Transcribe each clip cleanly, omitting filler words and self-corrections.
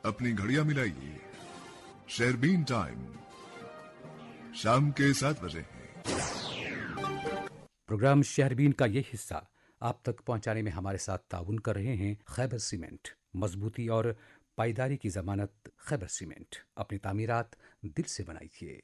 अपनी घड़ियां मिलाइए। शेरबीन टाइम शाम के 7 बजे है। प्रोग्राम शहरबीन का ये हिस्सा आप तक पहुंचाने में हमारे साथ ताउन कर रहे हैं खैबर सीमेंट। मजबूती और पायदारी की जमानत खैबर सीमेंट। अपनी तामीरात दिल से बनाइए।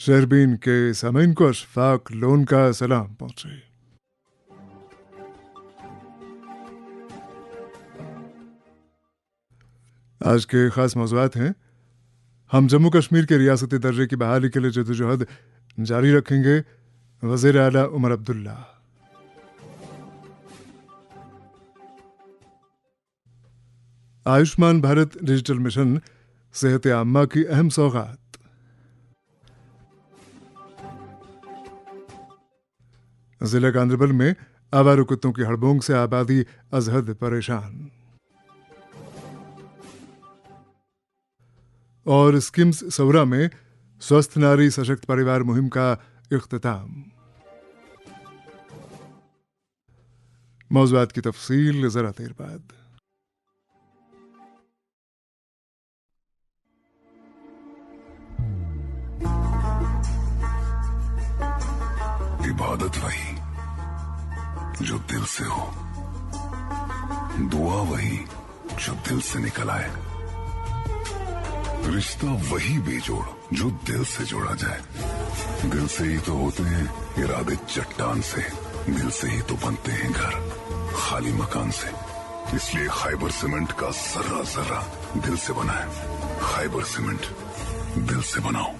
शेरबीन के सामीन को अशफाक लोन का सलाम पहुंचे। आज के खास मौज़ूआत हैं। हम जम्मू कश्मीर के रियासती दर्जे की बहाली के लिए जदोजहद जारी रखेंगे। वज़ीर आला उमर अब्दुल्ला। आयुष्मान भारत डिजिटल मिशन सेहत आम्मा की अहम सौगात। जिला गांधरबल में आवारा कुत्तों की हड़बोंग से आबादी अजहद परेशान। और स्किम्स सौरा में स्वस्थ नारी सशक्त परिवार मुहिम का इख्तिताम। मौज़ूआत की तफसील जरा देर बाद। इबादत वही जो दिल से हो, दुआ वही जो दिल से निकल आए, रिश्ता वही बेजोड़ जो दिल से जोड़ा जाए। दिल से ही तो होते हैं इरादे चट्टान से, दिल से ही तो बनते हैं घर खाली मकान से। इसलिए खैबर सीमेंट का जर्रा जर्रा दिल से बना है। खैबर सीमेंट, दिल से बनाओ।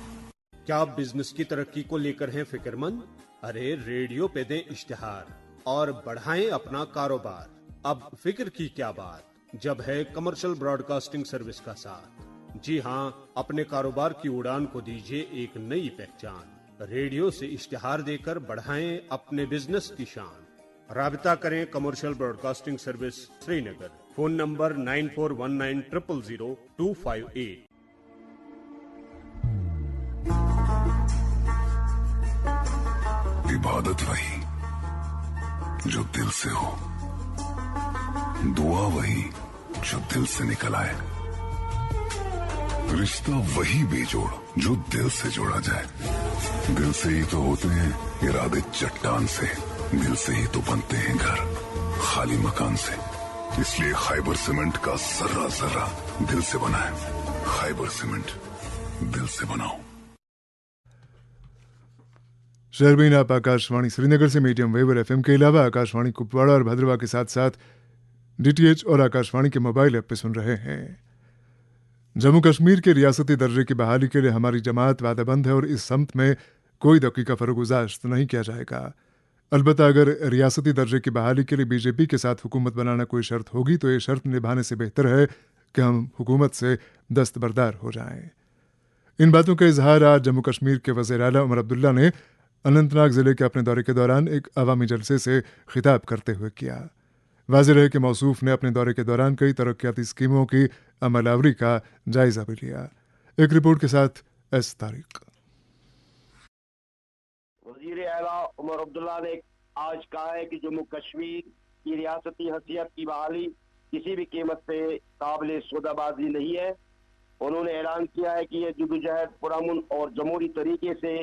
क्या आप बिजनेस की तरक्की को लेकर हैं फिक्रमंद? अरे रेडियो पे दें इश्तिहार और बढ़ाएं अपना कारोबार। अब फिक्र की क्या बात जब है कमर्शियल ब्रॉडकास्टिंग सर्विस का साथ। जी हां, अपने कारोबार की उड़ान को दीजिए एक नई पहचान। रेडियो से इश्तिहार देकर बढ़ाएं अपने बिजनेस की शान। राबिता करें commercial broadcasting service Srinagar. Phone number 9419000258। इबादत वही जो दिल से हो, दुआ वही जो दिल से निकल आए, रिश्ता वही बेजोड़ जो दिल से जोड़ा जाए। दिल से ही तो होते हैं इरादे चट्टान से, दिल से ही तो बनते हैं घर खाली मकान से। इसलिए खैबर सीमेंट का जर्रा जर्रा दिल से बना है। खैबर सीमेंट, दिल से बनाओ। शेरबीन आप आकाशवाणी श्रीनगर से मीडियम वेव और FM के अलावा आकाशवाणी कुपवाड़ा और भद्रवा के साथ साथ DTH और आकाशवाणी के मोबाइल ऐप पे सुन रहे हैं। जम्मू कश्मीर के रियासती दर्जे की बहाली के लिए हमारी जमात वादाबंद है और इस सम्त में कोई दकीका फरोगुजाश्त नहीं किया जाएगा। अलबत्ता अगर रियासती दर्जे की बहाली के लिए बीजेपी के साथ हुकूमत बनाना कोई शर्त होगी तो ये शर्त निभाने से बेहतर है कि हम हुकूमत से दस्तबरदार हो जाएं। इन बातों का इजहार आज जम्मू कश्मीर के वज़ीर आला उमर अब्दुल्ला ने अनंतनाग जिले के अपने दौरे के दौरान एक अवामी जलसे से खिताब करते हुए किया। वाज़ेह है कि मौसूफ ने अपने दौरे के दौरान कई तरक्याती स्कीमों की अमलावरी का जायजा भी लिया। एक रिपोर्ट के साथ एस तारिक। वज़ीर आला उमर अब्दुल्ला ने आज कहा है कि जम्मू कश्मीर की रियासती हैसियत की बहाली किसी भी कीमत पे काबिल सौदाबाजी नहीं है। उन्होंने ऐलान किया है कि ये जद्दोजहद पुरअमन और जमहूरी तरीके से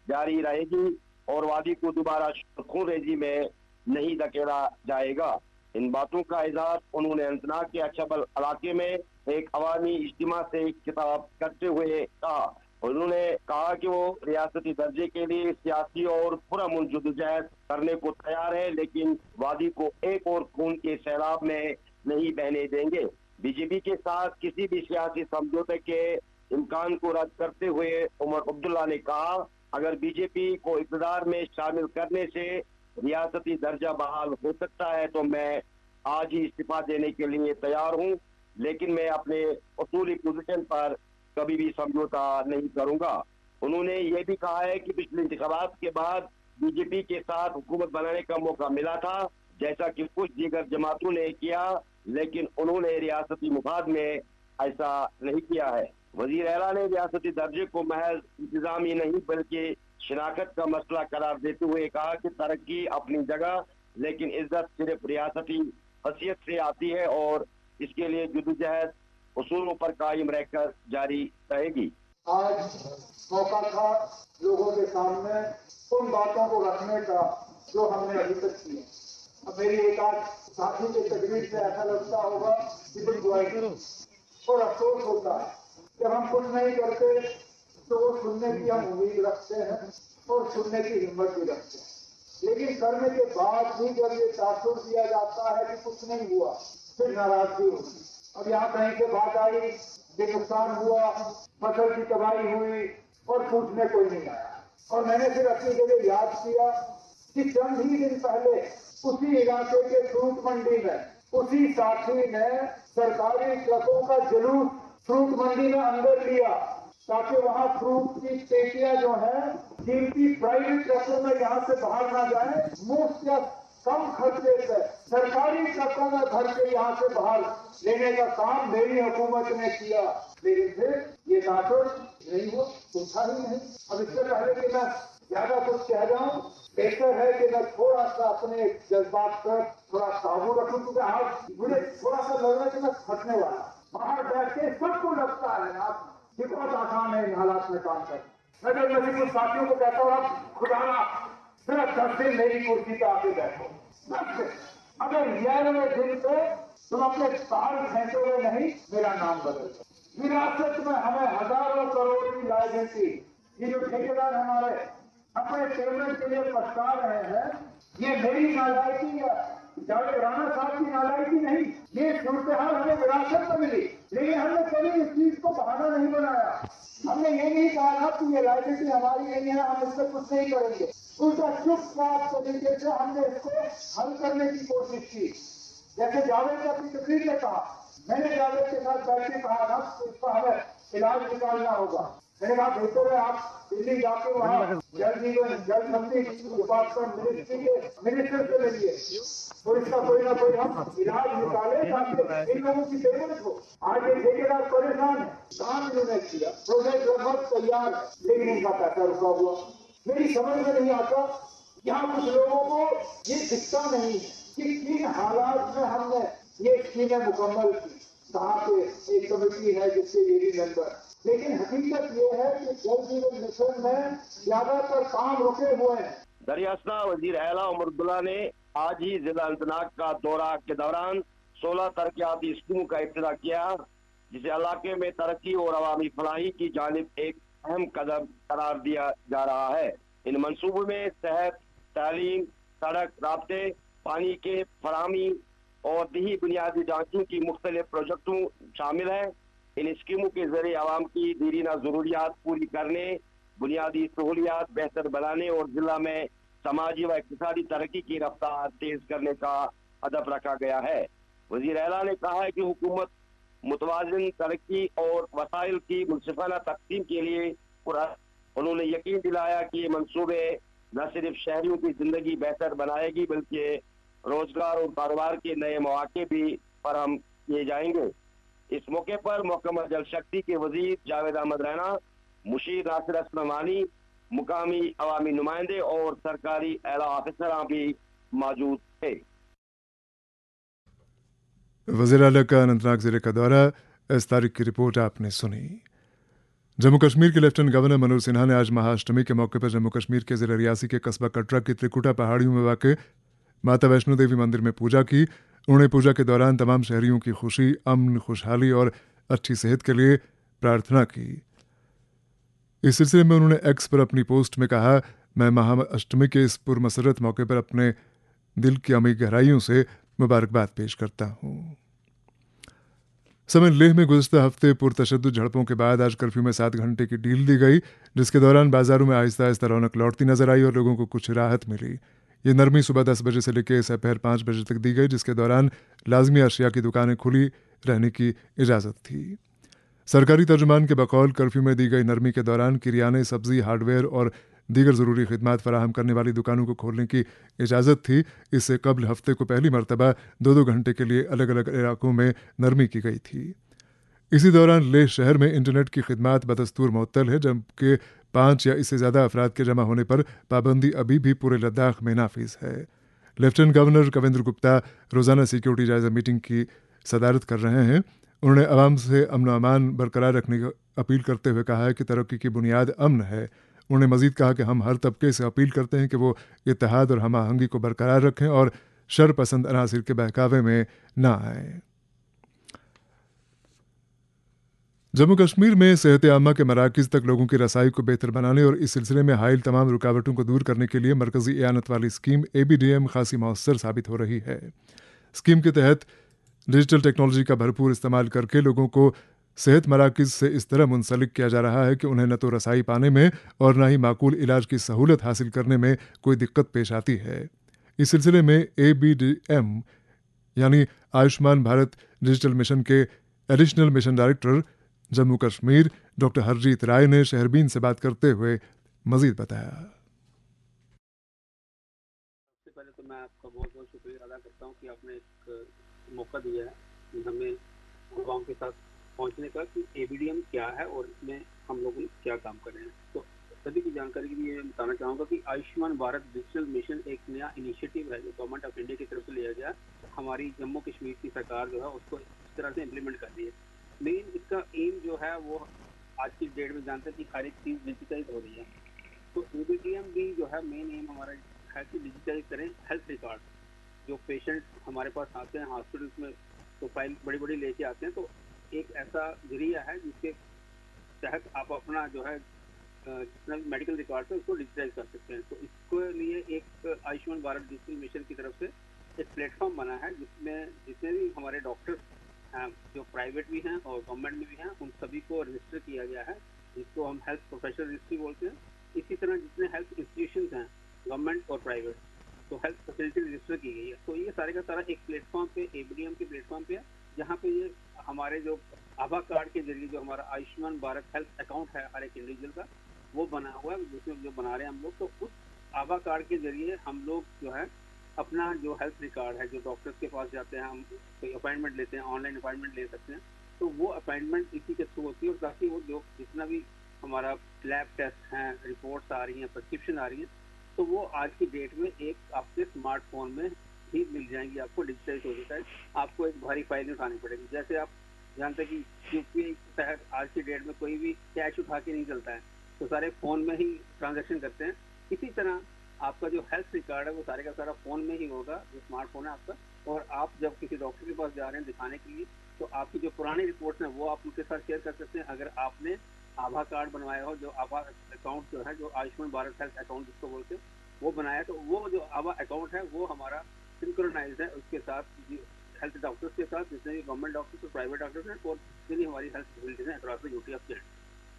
जारी रहेगी और वादी को दोबारा खूनरेजी में नहीं धकेला जाएगा। इन बातों का इजहार उन्होंने अनंतनाग के अछबल इलाके में एक अवामी इज्तिमा से खिताब करते हुए कहा। उन्होंने कहा कि वो रियासती दर्जे के लिए सियासी और पुरअमन जद्दोजहद करने को तैयार है, लेकिन वादी को एक और खून के सैलाब में नहीं बहने देंगे। बीजेपी के साथ किसी भी सियासी समझौते के इम्कान को रद्द करते हुए उमर अब्दुल्ला ने कहा, अगर बीजेपी को इक़्तिदार में शामिल करने से रियासती दर्जा बहाल हो सकता है तो मैं आज ही इस्तीफा देने के लिए तैयार हूं, लेकिन मैं अपने उसूली पोजीशन पर कभी भी समझौता नहीं करूंगा। उन्होंने ये भी कहा है कि पिछले इंतखाबात के बाद बीजेपी के साथ हुकूमत बनाने का मौका मिला था, जैसा कि कुछ दीगर जमातों ने किया, लेकिन उन्होंने रियासती मुफाद में ऐसा नहीं किया है। वजीर आला ने रियासती दर्जे को महज इंतजामी नहीं बल्कि शिनाख्त का मसला करार देते हुए कहा कि तरक्की अपनी जगह, लेकिन इज्जत सिर्फ रियासती हैसियत से आती है और इसके लिए जद्दोजहद उसूलों पर कायम रहकर जारी रहेगी। आज मौका था लोगों के सामने उन बातों को रखने का जो हमने अभी तक की। अब मेरी एक आध साथी की तकरीर से ऐसा लगता होगा कि दिल दुआई और अफसोस होता है जब हम कुछ नहीं करते तो वो सुनने की हम उम्मीद रखते हैं और सुनने की हिम्मत भी रखते हैं, लेकिन करने के बाद भी जब ये तासुर दिया जाता है कि कुछ नहीं हुआ फिर नाराजगी होती। अब यहाँ कहीं से बात आई कि नुकसान हुआ, फसल की तबाही हुई और पूछने कोई नहीं आया। और मैंने फिर अपनी जगह याद किया कि चंद ही दिन पहले उसी इलाके के फ्रूट मंडी में उसी साथी ने सरकारी ट्रकों का जुलूस फ्रूट मंडी में अंदर लिया ताकि वहाँ फ्रूट की पेटियां जो है कीमती प्राइवेट ट्रकों में यहाँ से बाहर ना जाए, मुफ्त या कम खर्चे से सरकारी ट्रकों में भर के यहाँ से बाहर लेने का काम मेरी हुकूमत ने किया, लेकिन फिर ये तासुर नहीं हुआ, पूछा ही नहीं। अब इससे पहले कि मैं ज्यादा कुछ कह जाऊं, बेहतर है कि मैं थोड़ा सा अपने जज्बात पर थोड़ा काबू रखूं, क्योंकि आज मुझे थोड़ा सा लग रहा है कि मैं फटने वाला। बाहर बैठ के सबको लगता है आप कि बहुत आसान है इन हालात में काम करना। मैं कुछ साथियों को कहता हूँ आप खुदा सिर्फ 10 दिन मेरी कुर्सी पे आके बैठो, अगर 11वें दिन पे तुम अपने ताल फेंको हुए नहीं मेरा नाम बदल। विरासत में हमें हजारों करोड़ की लायबिलिटी, ये जो ठेकेदार हमारे अपने पेमेंट के लिए पछता रहे हैं, ये मेरी नालायकी है, जावेद राणा साहब की नालायकी नहीं, ये सूरत हाल हमें विरासत में मिली, लेकिन हमने कभी इस चीज को बहाना नहीं बनाया। हमने ये नहीं कहा था कि ये लायबिलिटी हमारी नहीं है, हम इससे कुछ नहीं करेंगे। उल्टा चुपचाप तरीके से हमने इसको हल करने की कोशिश की। जैसे जावेद ने अपनी तकरीर में कहा, मैंने जावेद के साथ बैठ के कहा था कि इसका हमें इलाज निकालना होगा। मैंने कहा बेहतर है आप दिल्ली जाके वहाँ जल जीवन जल शक्ति डिपार्टमेंट मिनिस्ट्री के मिनिस्टर से मिलिए और इसका कोई ना कोई हम इलाज निकाले ताकि इन लोगों की पेमेंट हो। आज ये ठेकेदार परेशान है, काम इन्होंने किया, प्रोजेक्ट लगभग तैयार है, लेकिन इनका पैसा रुका हुआ। मेरी समझ में नहीं आता, यहाँ कुछ लोगों को ये दिखता नहीं है कि किन हालात में हमने ये स्कीमें मुकम्मल की। कहा पे एक कमेटी है जिससे ये भी मेंबर, लेकिन हकीकत ये है कि जल जीवन मिशन में ज्यादातर काम रुके हुए हैं। दरियास्ता वजीर आला उमर अब्दुल्ला ने आज ही जिला अनंतनाग का दौरा के दौरान 16 तरक्याती स्कीमों का इफ्तिताह किया, जिसे इलाके में तरक्की और अवामी फलाही की जानिब एक अहम कदम करार दिया जा रहा है। इन मंसूबों में सेहत, तालीम, सड़क, राब्ते, पानी के फराहमी और दही बुनियादी ढांचों की मुख्तलिफ प्रोजेक्टों शामिल है। इन स्कीमों के जरिए आवाम की दीरीना जरूरियात पूरी करने, बुनियादी सहूलियात बेहतर बनाने और जिला में समाजी व इक़्तिसादी तरक्की की रफ्तार तेज करने का हदफ रखा गया है। वज़ीर आला ने कहा है कि हुकूमत मुतवाज़िन तरक्की और वसाइल की मुनसिफाना तक़सीम के लिए उन्होंने यकीन दिलाया कि ये मनसूबे न सिर्फ शहरियों की जिंदगी बेहतर बनाएगी बल्कि रोजगार और कारोबार के नए मौके भी फराहम किए जाएंगे। इस मौके पर महकमा जल शक्ति के वजीर जावेद अहमद रैना, मुशीर नासिर असलमानी, मुकामी अवामी नुमाइंदे और सरकारी आला अफसरान भी मौजूद थे। वज़ीर आला का अनंतनाग ज़िले का दौरा इस तारीख की रिपोर्ट आपने सुनी। जम्मू कश्मीर के लेफ्टिनेंट गवर्नर मनोज सिन्हा ने आज महाअष्टमी के मौके पर जम्मू कश्मीर के जिला रियासी के कस्बा कटरा की त्रिकुटा पहाड़ियों में वाक़ माता वैष्णो देवी मंदिर में पूजा की। उन्होंने पूजा के दौरान तमाम शहरियों की खुशी, अमन, खुशहाली और अच्छी सेहत के लिए प्रार्थना की। इस सिलसिले में उन्होंने एक्स पर अपनी पोस्ट में कहा, मैं महाअष्टमी के इस पुरमसरत मौके पर अपने दिल की अमीर गहराइयों से मुबारकबाद पेश करता हूँ। समय लेह में गुज़िश्ता हफ्ते पुरतशद्दुद झड़पों के बाद आज कर्फ्यू में 7 घंटे की ढील दी गई, जिसके दौरान बाजारों में आहिस्ता आहिस्ता रौनक लौटती नजर आई और लोगों को कुछ राहत मिली। ये नरमी सुबह 10 बजे से लेकर दोपहर 5 बजे तक दी गई, जिसके दौरान लाजमी अशिया की दुकानें खुली रहने की इजाज़त थी। सरकारी तर्जुमान के बकौल कर्फ्यू में दी गई नरमी के दौरान किरियाने, सब्जी, हार्डवेयर और दीगर ज़रूरी खिदमात फराहम करने वाली दुकानों को खोलने की इजाज़त थी। इससे कबल हफ्ते को पहली मरतबा 2-2 घंटे के लिए अलग अलग इलाकों में नरमी की गई थी। इसी दौरान लेह शहर में इंटरनेट की खिदमात बदस्तूर मुअत्तल है, जबकि 5 या इससे ज़्यादा अफराद के जमा होने पर पाबंदी अभी भी पूरे लद्दाख में नाफिज है। लेफ्टिनेंट गवर्नर कविंद्र गुप्ता रोज़ाना सिक्योरिटी जायजा मीटिंग की सदारत कर रहे हैं। उन्होंने अवाम से अमन अमान बरकरार रखने की अपील करते हुए कहा है कि तरक्की की बुनियाद अमन है। उन्होंने मजीद कहा कि हम हर तबके से अपील करते हैं कि वो इत्तेहाद और हम आहंगी को बरकरार रखें और शर पसंद अनासिर के बहकावे में ना आए। जम्मू कश्मीर में सेहत आमा के मराकज़ तक लोगों की रसाई को बेहतर बनाने और इस सिलसिले में हाइल तमाम रुकावटों को दूर करने के लिए मरकजी एयानत वाली स्कीम ABDM खासी मौसर साबित हो रही है। स्कीम के तहत डिजिटल टेक्नोलॉजी का भरपूर इस्तेमाल करके लोगों को सेहत मराकज़ से इस तरह मुंसलिक किया जा रहा है कि उन्हें न तो रसाई पाने में और न ही माकूल इलाज की सहूलत हासिल करने में कोई दिक्कत पेश आती है। इस सिलसिले में ABDM यानी आयुष्मान भारत डिजिटल मिशन के additional mission director Jammu Kashmir doctor Harjeet Rai ने शहरबीन से बात करते हुए मजीद बताया। सबसे पहले तो मैं आपका बहुत बहुत शुक्रिया अदा करता हूँ कि आपने एक मौका दिया है कि हमें युवाओं के साथ पहुँचने का कि ABDM क्या है और इसमें हम लोग क्या काम कर रहे हैं। तो सभी की जानकारी के लिए बताना चाहूँगा कि आयुष्मान भारत डिजिटल मिशन एक नया इनिशिएटिव है जो गवर्नमेंट ऑफ इंडिया की तरफ से लिया गया। हमारी जम्मू कश्मीर की सरकार जो है उसको इस तरह से इम्प्लीमेंट कर रही है। मेन इसका एम जो है वो आज की डेट में जानते हैं कि हर एक चीज़ डिजिटाइज हो रही है। तो ABDM भी जो है मेन एम हमारा है कि डिजिटाइज करें हेल्थ रिकॉर्ड। जो पेशेंट हमारे पास आते हैं हॉस्पिटल्स में तो फाइल बड़ी बड़ी लेके आते हैं, तो एक ऐसा जरिया है जिसके तहत आप अपना जो है जितना भी मेडिकल रिकॉर्ड है उसको डिजिटाइज कर सकते हैं। तो इसके लिए एक आयुष्मान भारत डिजिटल मिशन की तरफ से एक प्लेटफॉर्म बना है जिसमें जितने भी हमारे डॉक्टर्स हैं जो प्राइवेट भी हैं और गवर्नमेंट में भी हैं उन सभी को रजिस्टर किया गया है, जिसको हम हेल्थ प्रोफेशनल रजिस्ट्री बोलते हैं। इसी तरह जितने हेल्थ इंस्टीट्यूशंस हैं गवर्नमेंट और प्राइवेट तो हेल्थ फैसिलिटी रजिस्टर की गई है। तो ये सारे का सारा एक प्लेटफॉर्म पे ABDM के प्लेटफॉर्म पे है, जहाँ पे ये हमारे जो आभा कार्ड के जरिए जो हमारा आयुष्मान भारत हेल्थ अकाउंट है हर एक इंडिविजुअल का वो बना हुआ है, जिसमें जो बना रहे हैं हम लोग। तो उस आभा कार्ड के जरिए हम लोग जो है अपना जो हेल्थ रिकॉर्ड है जो डॉक्टर्स के पास जाते हैं, हम कोई अपॉइंटमेंट लेते हैं, ऑनलाइन अपॉइंटमेंट ले सकते हैं, तो वो अपॉइंटमेंट इसी के थ्रू होती है। और ताकि वो जो जितना भी हमारा लैब टेस्ट हैं, रिपोर्ट्स आ रही हैं, प्रिस्क्रिप्शन आ रही हैं, तो वो आज की डेट में एक आपके स्मार्टफोन में ही मिल जाएंगी, आपको डिजिटाइज हो जाता है। आपको एक भारी फाइल नहीं उठानी पड़ेगी। जैसे आप जानते हैं कि UPI के तहत आज की डेट में कोई भी कैश उठा के नहीं चलता है, तो सारे फ़ोन में ही ट्रांजेक्शन करते हैं। इसी तरह आपका जो हेल्थ रिकॉर्ड है वो सारे का सारा फ़ोन में ही होगा, जो स्मार्टफोन है आपका। और आप जब किसी डॉक्टर के पास जा रहे हैं दिखाने के लिए, तो आपकी जो पुरानी रिपोर्ट्स हैं वो आप उनके साथ शेयर कर सकते हैं। अगर आपने आभा कार्ड बनवाया हो, जो आभा अकाउंट जो है, जो आयुष्मान भारत हेल्थ अकाउंट जिसको बोलते हैं, वो बनाया, तो वो जो आभा अकाउंट है वो हमारा सिंक्रोनाइज्ड है उसके साथ हेल्थ डॉक्टर्स के साथ, जितने भी गवर्नमेंट डॉक्टर्स और प्राइवेट डॉक्टर्स हैं और जितनी हमारी हेल्थ फैसिलिटीज हैं across the UT of state.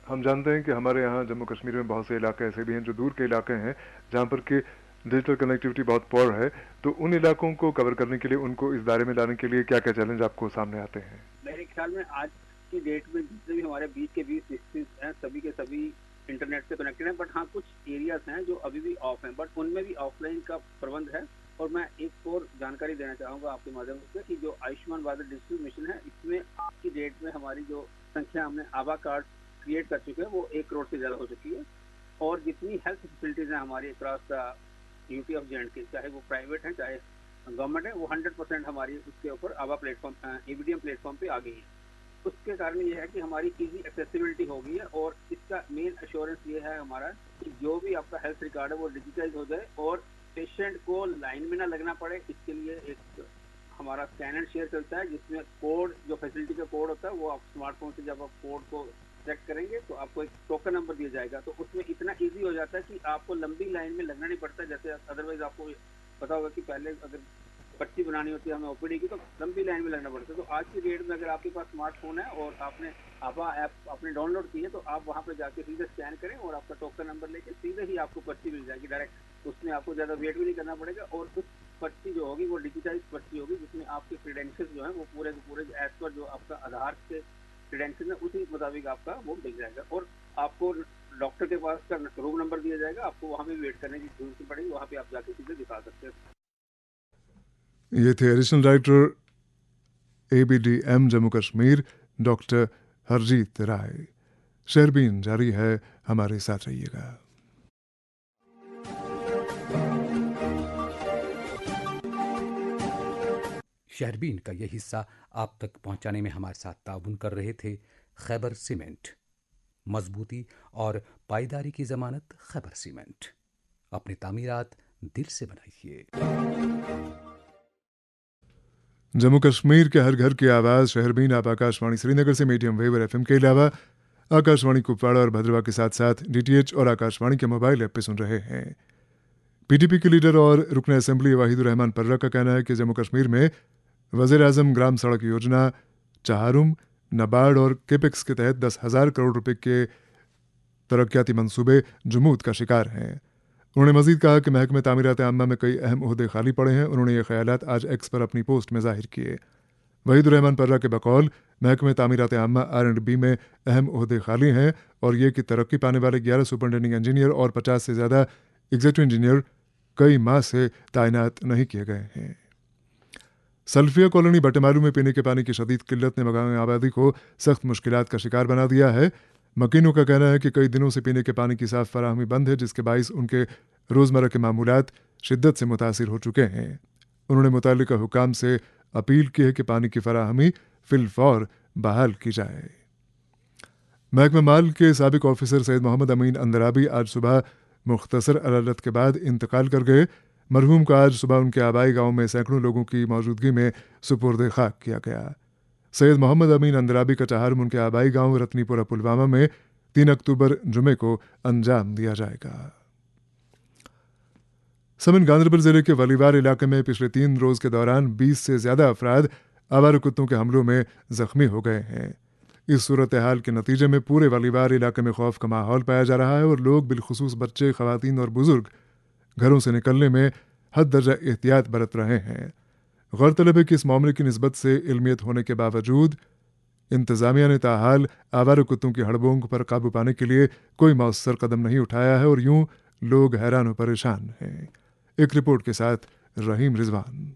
हम जानते हैं कि हमारे यहाँ जम्मू कश्मीर में बहुत से इलाके ऐसे भी हैं जो दूर के इलाके हैं जहाँ पर कि डिजिटल कनेक्टिविटी बहुत पुअर है, तो उन इलाकों को कवर करने के लिए, उनको इस दायरे में लाने के लिए क्या क्या चैलेंज आपको सामने आते हैं? मेरे ख्याल में आज की डेट में जितने भी हमारे 20 के 20 डिस्ट्रिक्ट हैं सभी के सभी इंटरनेट से कनेक्टेड हैं, बट हाँ कुछ एरियाज हैं जो अभी भी ऑफ हैं, बट उनमें भी ऑफलाइन का प्रबंध है। और मैं एक और जानकारी देना चाहूँगा आपके माध्यम से कि जो आयुष्मान भारत डिजिटल मिशन है, इसमें आज की डेट में हमारी जो संख्या हमने आभा कार्ड क्रिएट कर चुके हैं वो 1 करोड़ से ज़्यादा हो चुकी है। और जितनी हेल्थ फैसिलिटीज़ हैं हमारी across the UT of J&K, चाहे वो प्राइवेट है चाहे गवर्नमेंट है, वो 100% हमारी उसके ऊपर आभा प्लेटफॉर्म ABDM प्लेटफॉर्म पे आ गई है। उसके कारण ये है कि हमारी इजी एक्सेसिबिलिटी हो गई है, और इसका मेन एश्योरेंस ये है हमारा कि जो भी आपका हेल्थ रिकॉर्ड है वो डिजिटाइज हो जाए और पेशेंट को लाइन में ना लगना पड़े। इसके लिए एक हमारा स्कैन एंड शेयर चलता है, जिसमें कोड, जो फैसिलिटी का कोड होता है, वो आप स्मार्टफोन से जब आप कोड को चेक करेंगे तो आपको एक टोकन नंबर दिया जाएगा। तो उसमें इतना इजी हो जाता है कि आपको लंबी लाइन में लगना नहीं पड़ता। जैसे अदरवाइज आपको पता होगा कि पहले अगर पर्ची बनानी होती है हमें ओपीडी की, तो लंबी लाइन में लगना पड़ता है। तो आज की डेट में अगर आपके पास स्मार्टफोन है और आपने आभा ऐप आपने डाउनलोड की है, तो आप वहाँ पे जाके सीधे स्कैन करें और आपका टोकन नंबर लेके सीधे ही आपको पर्ची मिल जाएगी डायरेक्ट। उसमें आपको ज़्यादा वेट भी नहीं करना पड़ेगा, और उस पर्ची जो होगी वो डिजिटाइज पर्ची होगी, जिसमें आपके क्रीडेंशियल जो है वो पूरे के पूरे एज पर जो आपका आधार के क्रीडेंशियल है उसी मुताबिक आपका वो मिल जाएगा। और आपको डॉक्टर के पास का रूम नंबर दिया जाएगा, आपको वहाँ पे वेट करने की जरूरत नहीं पड़ेगी, वहाँ पे आप जाके सीधे दिखा सकते हैं। ये थे additional director ABDM Jammu Kashmir doctor Harjeet Rai. शेरबीन जारी है, हमारे साथ रहिएगा। शहरबीन का यह हिस्सा आप तक पहुंचाने में हमारे साथ ताउन कर रहे थे खैबर सीमेंट। मजबूती और पायदारी की जमानत खैबर सीमेंट। अपनी तामीरात दिल से बनाइए। जम्मू कश्मीर के हर घर की आवाज़ शहरबीन आप आकाशवाणी श्रीनगर से मीडियम वेव और FM के अलावा आकाशवाणी कुपवाड़ा और भद्रवाह के साथ साथ DTH और आकाशवाणी के मोबाइल ऐप पे सुन रहे हैं। PDP के लीडर और रुकन असेंबली वाहिदुर रहमान पर्रा का कहना है कि जम्मू कश्मीर में वज़ीर आज़म ग्राम सड़क योजना, चहारुम, नाबार्ड और केपेक्स के तहत 10,000 करोड़ रुपए के तरक्याती मंसूबे जुमूद का शिकार हैं। उन्होंने मजीद कहा कि महकमे तामीरात आम्मा में कई अहम ओहदे खाली पड़े हैं। उन्होंने ये ख्यालात आज एक्स पर अपनी पोस्ट में जाहिर किए। वहीदुर रहमान पर्रा के बकौल महकमे तामीरात आम्मा R&B में अहम ओहदे खाली हैं और ये कि तरक्की पाने वाले 11 सुपरिटेंडिंग इंजीनियर और 50 से ज़्यादा एग्जीक्यूटिव इंजीनियर कई माह से तैनात नहीं किए गए हैं। सल्फिया कॉलोनी बटेमालू में पीने के पानी की शदीद किल्लत ने मकामी आबादी को सख्त मुश्किलात का शिकार बना दिया है। मकीनों का कहना है कि कई दिनों से पीने के पानी की साफ फराहमी बंद है, जिसके बाइस उनके रोज़मर्रा के मामूलात शिद्दत से मुतासिर हो चुके हैं। उन्होंने मुताल्लिका हुकाम से अपील की है कि पानी की फराहमी फिलफौर बहाल की जाए। महकमा माल के साबिक ऑफिसर सैयद मोहम्मद अमीन अंदराबी आज सुबह मुख्तसर अदालत के बाद इंतकाल कर गए। मरहूम को आज सुबह उनके आबाई गांव में सैकड़ों लोगों की मौजूदगी में सुपुर्द खाक किया गया। सैयद मोहम्मद अमीन अंदराबी का चहारुम उनके आबाई गांव रत्नीपुरा पुलवामा में 3 अक्टूबर जुमे को अंजाम दिया जाएगा। समन गांधरबल जिले के वलीवार इलाके में पिछले 3 रोज के दौरान 20 से ज्यादा अफराद आवारा कुत्तों के हमलों में जख्मी हो गए हैं। इस सूरत हाल के नतीजे में पूरे वलीवार इलाके में खौफ का माहौल पाया जा रहा है और लोग बिलखुसूस बच्चे, खवातीन और बुजुर्ग घरों से निकलने में हद दर्जा एहतियात बरत रहे हैं। गौरतलब है कि इस मामले की निस्बत से इल्मियत होने के बावजूद इंतजामिया ने ताहाल आवारा कुत्तों की हड़बोंग पर काबू पाने के लिए कोई मौसर कदम नहीं उठाया है और यूं लोग हैरान और परेशान हैं। एक रिपोर्ट के साथ रहीम रिजवान।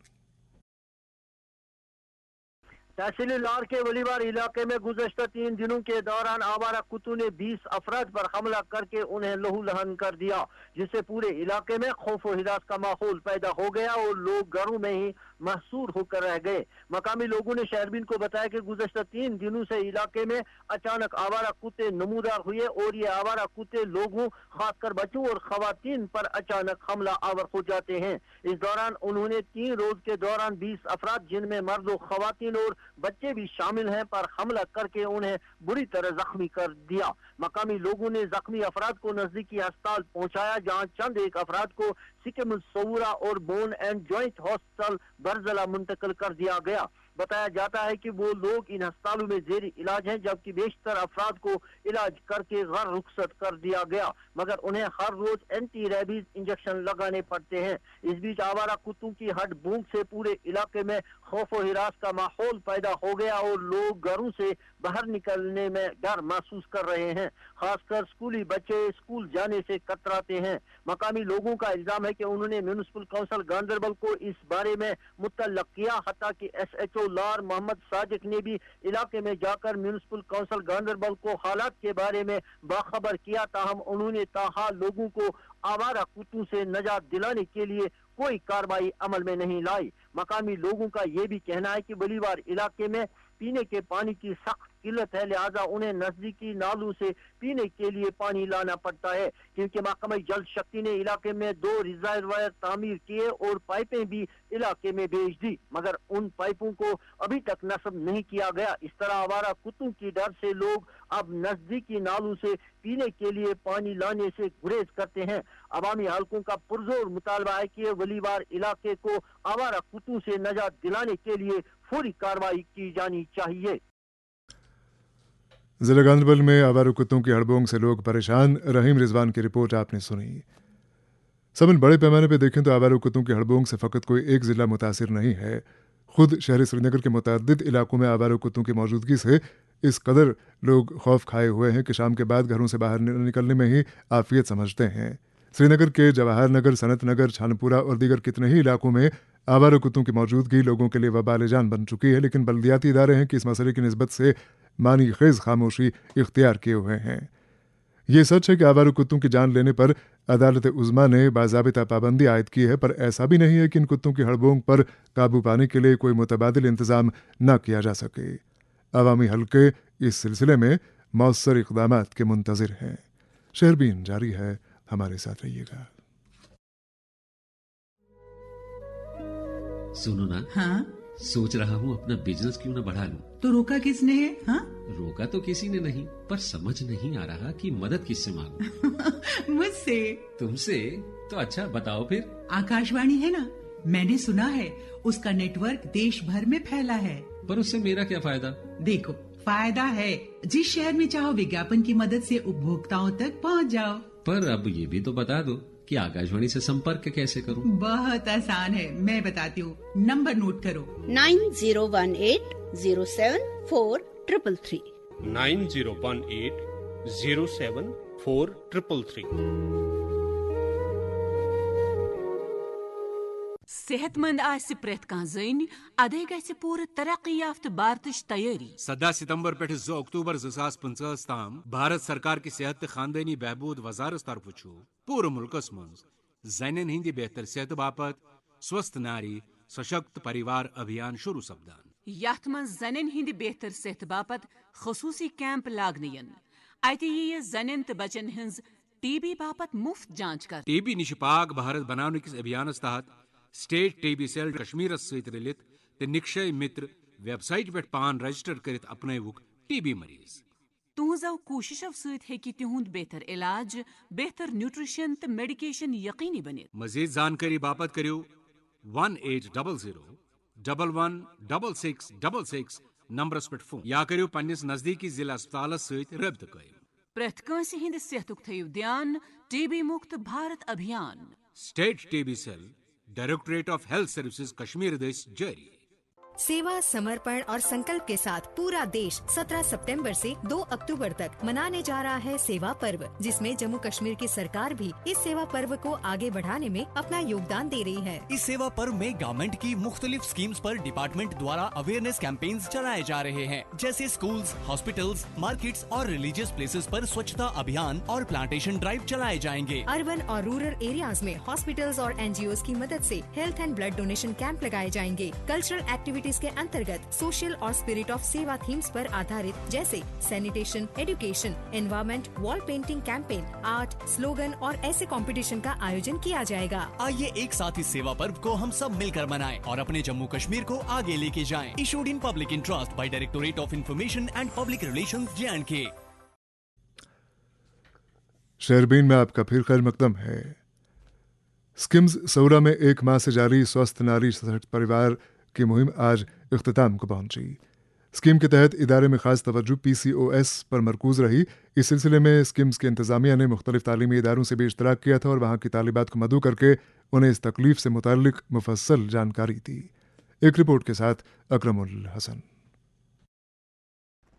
तहसील लार के वलीवार इलाके में गुज़श्ता 3 दिनों के दौरान आवारा कुत्तों ने 20 अफराद पर हमला करके उन्हें लहूलुहान कर दिया, जिससे पूरे इलाके में खौफ और हिरास का माहौल पैदा हो गया और लोग घरों में ही महसूर होकर रह गए। मकामी लोगों ने शहरबीन को बताया कि गुज़श्ता 3 दिनों से इलाके में अचानक आवारा कुत्ते नमूदार हुए और ये आवारा कुत्ते लोगों, खासकर बच्चों और खवातीन पर अचानक हमला आवर हो जाते हैं। इस दौरान उन्होंने 3 रोज के दौरान 20 अफराद, जिनमें मर्द और खवातीन और बच्चे भी शामिल हैं, पर हमला करके उन्हें बुरी तरह जख्मी कर दिया। मकामी लोगों ने जख्मी अफराद को नजदीकी अस्पताल पहुंचाया, जहां चंद एक अफराद को सिक्किम सौरा और bone and joint hospital Barzulla मुंतकिल कर दिया गया। बताया जाता है कि वो लोग इन अस्पतालों में जेरी इलाज हैं, जबकि बेशतर अफराद को इलाज करके घर रुखसत कर दिया गया, मगर उन्हें हर रोज एंटी रेबीज इंजेक्शन लगाने पड़ते हैं। इस बीच आवारा कुत्तों की हड बूंद से पूरे इलाके में खौफ और हिरास का माहौल पैदा हो गया और लोग घरों से बाहर निकलने में डर महसूस कर रहे हैं। खासकर स्कूली बच्चे स्कूल जाने से कतराते हैं। मकामी लोगों का इल्जाम है कि उन्होंने म्यूनिसिपल काउंसिल गांधरबल को इस बारे में मुतल्लक किया। हत्ता कि SHO लार मोहम्मद साजिक ने भी इलाके में जाकर म्यूनिसिपल काउंसिल गांधरबल को हालात के बारे में बाखबर किया, ताहम उन्होंने ताहाल लोगों को आवारा कुत्तों से निजात दिलाने के लिए कोई कार्रवाई अमल में नहीं लाई। मकामी लोगों का यह भी कहना है कि वलीवार इलाके में पीने के पानी की सख्त किल्लत है, लिहाजा उन्हें नजदीकी नालों से पीने के लिए पानी लाना पड़ता है। क्योंकि महकमा जल शक्ति ने इलाके में 2 रिजर्वायर तामीर किए और पाइपें भी इलाके में भेज दी, मगर उन पाइपों को अभी तक नस्ब नहीं किया गया। इस तरह आवारा कुत्तों की डर से लोग अब नजदीकी नालों से पीने के लिए पानी लाने से गुरेज करते हैं। अवामी हलकों का पुरजोर मुतालबा है कि वलीवार इलाके को आवारा कुत्तों से नजात दिलाने के लिए फौरी कार्रवाई की जानी चाहिए। जिला गांधरबल में आवारा कुत्तों की हड़बोंग से लोग परेशान। रहीम रिजवान की रिपोर्ट आपने सुनी। समन बड़े पैमाने पर देखें तो आवारा कुत्तों की हड़बोंग से फ़कत कोई एक जिला मुतासिर नहीं है। खुद शहरी श्रीनगर के मुतअद्दिद इलाकों में आवारा कुत्तों की मौजूदगी से इस कदर लोग खौफ खाए हुए हैं कि शाम के बाद घरों से बाहर निकलने में ही आफियत समझते हैं। श्रीनगर के जवाहर नगर, सनत नगर, छानपुरा और दीगर कितने ही इलाकों में आवारा कुत्तों की मौजूदगी लोगों के लिए वबाल जान बन चुकी है, लेकिन बल्दियाती इदारे हैं कि इस मसले की निस्बत से मानी खेज खामोशी इख्तियार किए हुए हैं। ये सच है कि आवारा कुत्तों की जान लेने पर अदालत उज़्मा ने बाज़ाबिता पाबंदी आयद की है, पर ऐसा भी नहीं है कि इन कुत्तों की हड़बोंग पर काबू पाने के लिए कोई मुतबादिल इंतज़ाम न किया जा सके। अवामी हल्के इस सिलसिले में मौसर इक़दामात के मुंतज़िर हैं। शहरबीन जारी है, हमारे साथ रहिएगा। सुनो ना, हाँ? सोच रहा हूँ अपना बिजनेस क्यों न बढ़ा लूं। तो रोका किसने है? हाँ? रोका तो किसी ने नहीं, पर समझ नहीं आ रहा कि मदद किससे मांगूं। मुझसे। तुमसे? तो अच्छा बताओ फिर। आकाशवाणी है ना, मैंने सुना है उसका नेटवर्क देश भर में फैला है। पर उससे मेरा क्या फायदा? देखो, फायदा है। जिस शहर में चाहो विज्ञापन की मदद से उपभोक्ताओं तक पहुंच जाओ। पर अब ये भी तो बता दो कि आकाशवाणी से संपर्क कैसे करूं? बहुत आसान है, मैं बताती हूँ। नंबर नोट करो। 9018074333 9018074333। सेहतमंद आसि प्रेथ कां ज़नी अदे गछि पूरे तरक्की याफ्त भारतच तैयारी। 17 सितंबर पे 2 अक्टूबर 2025 ताम भारत सरकार की सेहत खानदानी बहबूद वजारत तरफ पूरे मुल्कस मज जन हिंद बेहतर सेहत बापत स्वस्थ नारी सशक्त परिवार अभियान शुरू सपदान। यथ मज जन हिंद बेहतर सेहत बापत खसूसी कैंप लागन अत यी जन तो बचन हज टीबी बापत मुफ्त जांच कर। टीबी निश पाक भारत बनाने किस अभियान तहत स्टेट टीबी सेल कश्मीर सत रलित तो निक्षय मित्र वेबसाइट पे पान रजिस्टर करित अपनवुक टीबी मरीज। तुहजो कोशिशों सत तिहुंद बेहतर इलाज, बेहतर न्यूट्रिशन तो मेडिकेशन यकीनी बनित। मजीद जानकारी बापत करियो 1800-116666 नंबरस पे फोन या करियो पन्निस नजदीकी जिला अस्पताल सत रब्त कायम। प्रेथ कांसि हिंद सेहतुक थयु ध्यान। टीबी मुक्त भारत अभियान state TB cell directorate of health services Kashmir देश जारी। सेवा, समर्पण और संकल्प के साथ पूरा देश 17 सितंबर से 2 अक्टूबर तक मनाने जा रहा है सेवा पर्व, जिसमें जम्मू कश्मीर की सरकार भी इस सेवा पर्व को आगे बढ़ाने में अपना योगदान दे रही है। इस सेवा पर्व में गवर्नमेंट की मुख्तलिफ स्कीम्स पर डिपार्टमेंट द्वारा अवेयरनेस कैंपेन्स चलाए जा रहे हैं, जैसे स्कूल्स, हॉस्पिटल्स, मार्केट्स और रिलीजियस प्लेसेस पर स्वच्छता अभियान और प्लांटेशन ड्राइव चलाए जाएंगे। अर्बन और रूरल एरियाज में हॉस्पिटल्स और NGOs की मदद से health and blood donation camp लगाए जाएंगे। कल्चरल एक्टिविटीज के अंतर्गत सोशल और स्पिरिट ऑफ सेवा थीम्स पर आधारित, जैसे sanitation, education, environment, wall painting campaign, art, slogan और ऐसे कंपटीशन का आयोजन किया जाएगा। आइए एक साथ इस सेवा पर्व को हम सब मिलकर मनाएं और अपने जम्मू कश्मीर को आगे लेके जाएं। Issued in public interest by directorate of information and public relations J&K। शहरबीन में आपका फिर खैर मकदम है। स्किम्स सौरा में एक माह से जारी स्वस्थ नारी सशक्त परिवार की मुहिम आज इख्तिताम को पहुंची। स्कीम के तहत इदारे में खास तवज्जो PCOS पर मरकूज रही। इस सिलसिले में स्कीम्स की इंतजामिया ने मुख्तलिफ तालीमी इदारों से भी इश्तराक किया था और वहाँ की तालिबात को मदऊ करके उन्हें इस तकलीफ से मुताल्लिक मुफस्सल जानकारी दी। एक रिपोर्ट के साथ अकरमुल हसन।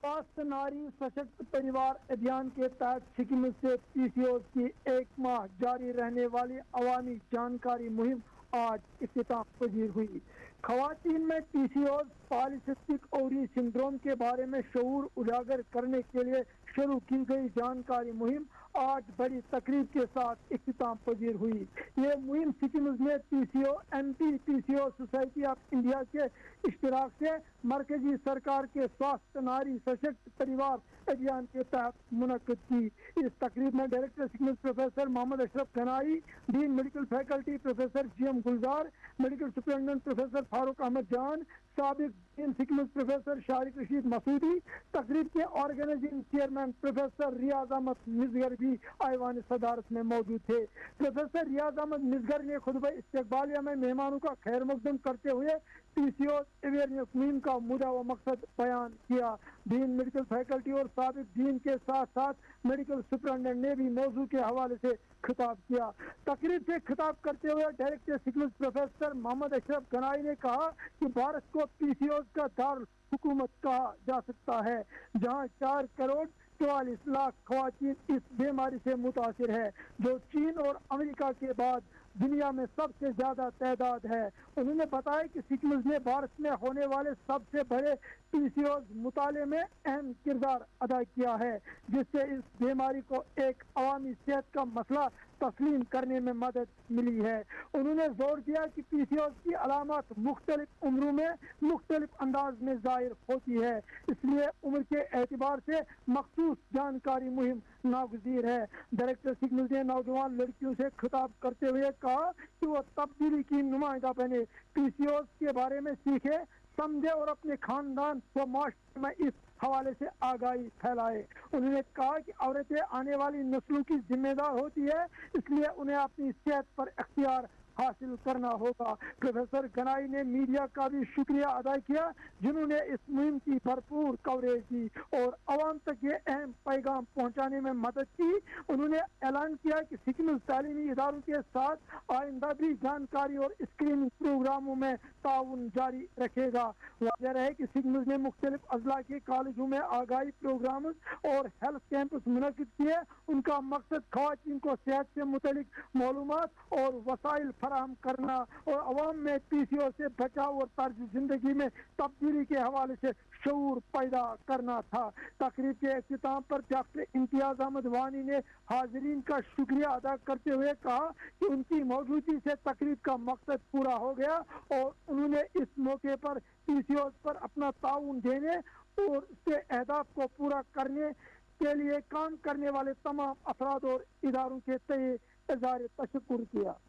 स्वस्थ नारी सशक्त परिवार अभियान के तहत सिक्किम से PCOS की एक माह जारी रहने वाली अवामी जानकारी मुहिम आज इख्तिताम पजीर हुई। खवातीन में PCOS पॉलीसिस्टिक ओवरी सिंड्रोम के बारे में शऊर उजागर करने के लिए शुरू की गई जानकारी मुहिम आज बड़ी तकरीब के साथ इख्तिताम पजीर हुई। ये मुहिम सिक्किम में PCO MP PCO society of India के इश्तिराक से मरकजी सरकार के स्वास्थ्य नारी सशक्त परिवार अभियान के तहत मुनक्किद की। इस तकरीब में director SKIMS professor Mohammad Ashraf Ganai, dean medical faculty professor GM Gulzar, medical superintendent professor Farooq Ahmad Jan, साबिक डीन सिक्किम प्रोफेसर शारिक रशीद मसूदी, तकरीब के organizing chairman professor Riyaz Ahmad Misgar भी आईवान सदारत में मौजूद थे। प्रोफेसर रियाज अहमद मिसगर ने खुतबा इस्तकबालिया में मेहमानों का खैर मकदम करते हुए पीसीओ अवेयरनेस मुहिम का मुद्दा व मकसद बयान किया। डीन मेडिकल फैकल्टी और साबिक डीन के साथ साथ मेडिकल सुपरिटेंडेंट ने भी मौजू के हवाले से खिताब किया। तकरीब से खिताब करते हुए डायरेक्टर सिक्किम प्रोफेसर मोहम्मद अशरफ गनाई ने कहा कि भारत को पीसीओ का दारुल हुकूमत कहा जा सकता है, जहां 4 करोड़ 44 लाख खवातीन इस बीमारी से मुतासिर है, जो चीन और अमेरिका के बाद दुनिया में सबसे ज्यादा तादाद है। उन्होंने बताया कि सिक्किम ने भारत में होने वाले सबसे बड़े पीसीओ मुताले में अहम किरदार अदा किया है, जिससे इस बीमारी को एक अवामी सेहत का मसला तस्लीम करने में मदद मिली है। उन्होंने जोर दिया कि पीसीओ की अलामत मुख्तलिफ उम्रों में मुख्तलिफ अंदाज में जाहिर होती है, इसलिए उम्र के एतबार से मखसूस जानकारी मुहिम नागुज़ीर है। डायरेक्टर सिक्किम ने नौजवान लड़कियों से खिताब करते हुए कहा कि वो तब्दीली की नुमाइंदा बने, पीसीओ के बारे में सीखे, समझे और अपने खानदान व माशरे में इस हवाले से आगाही फैलाए। उन्होंने कहा कि औरतें आने वाली नस्लों की जिम्मेदार होती है, इसलिए उन्हें अपनी सेहत पर इख्तियार हासिल करना होगा। प्रोफेसर गनाई ने मीडिया का भी शुक्रिया अदा किया, जिन्होंने इस मुहिम की भरपूर कवरेज की और आवाम तक ये अहम पैगाम पहुंचाने में मदद की। उन्होंने ऐलान किया कि सिक्किम तालीमी इदारों के साथ आइंदा भी जानकारी और स्क्रीनिंग प्रोग्रामों में ताउन जारी रखेगा। वाज़ेह है कि सिक्किम ने मुख्तलिफ अजला के कॉलेजों में आगाही प्रोग्राम और हेल्थ कैंपस मुनक़िद किए। उनका मकसद खवातीन को सेहत से मुतलिक मालूमात और वसाइल फराहम करना और अवाम में पीसीओ से बचाव और तर्ज जिंदगी में तब्दीली के हवाले से शऊर पैदा करना था। तकरीब के इख्तिताम पर डॉक्टर इम्तियाज अहमद वानी ने हाजिरीन का शुक्रिया अदा करते हुए कहा कि उनकी मौजूदगी से तकरीब का मकसद पूरा हो गया और उन्होंने इस मौके पर पीसीओ पर अपना ताउन देने और उसके अहदाफ को पूरा करने के लिए काम करने वाले तमाम अफराद और इदारों के तय इज़हार तशक्कुर किया।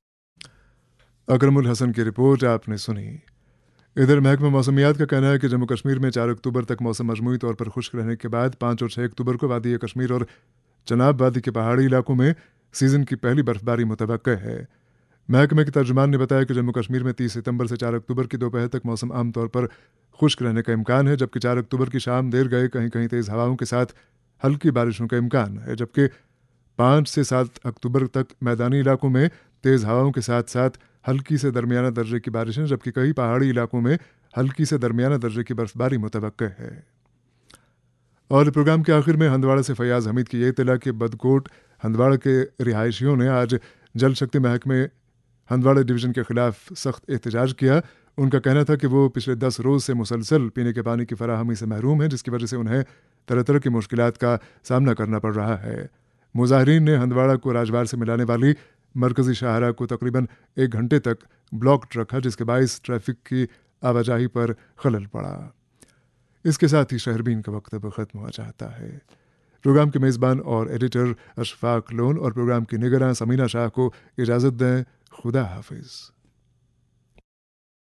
अकरमुल हसन की रिपोर्ट आपने सुनी। इधर महकमा मौसमियात का कहना है कि जम्मू कश्मीर में 4 अक्टूबर तक मौसम मजमूई तौर पर खुश्क रहने के बाद 5 और 6 अक्टूबर को वादी कश्मीर और चनाब वादी के पहाड़ी इलाकों में सीजन की पहली बर्फबारी मुतवक्का है। महकमे के तर्जुमान ने बताया कि जम्मू कश्मीर में 30 सितंबर से 4 अक्टूबर की दोपहर तक मौसम आमतौर पर खुश्क रहने का इम्कान है, जबकि 4 अक्टूबर की शाम देर गए कहीं कहीं तेज़ हवाओं के साथ हल्की बारिशों का इम्कान है, जबकि 5 से 7 अक्टूबर तक मैदानी इलाकों में तेज़ हवाओं के साथ साथ हल्की से दरमियाना दर्जे की बारिशें, जबकि कई पहाड़ी इलाकों में हल्की से दरमियाना दर्जे की बर्फबारी मुतवक्का है। और प्रोग्राम के आखिर में हंदवाड़ा से फयाज हमीद की ये इत्तला कि बदकोट हंदवाड़ा के रिहायशियों ने आज जल शक्ति महकमे हंदवाड़ा डिवीज़न के खिलाफ सख्त एहतजाज किया। उनका कहना था कि वो पिछले 10 रोज़ से मुसलसल पीने के पानी की फराहमी से महरूम है, जिसकी वजह से उन्हें तरह तरह की मुश्किलात का सामना करना पड़ रहा है। मुजाहिरीन ने हंदवाड़ा को राजवार से मिलाने वाली मरकजी शाहरा को तकरीबन 1 घंटे तक ब्लॉक रखा, जिसके बायस ट्रैफिक की आवाजाही पर खलल पड़ा। इसके साथ ही शहरबीन का वक्त अब ख़त्म हुआ चाहता है। प्रोग्राम के मेज़बान और एडिटर अशफाक लोन और प्रोग्राम की निगरान समीना शाह को इजाज़त दें। खुदा हाफिज़।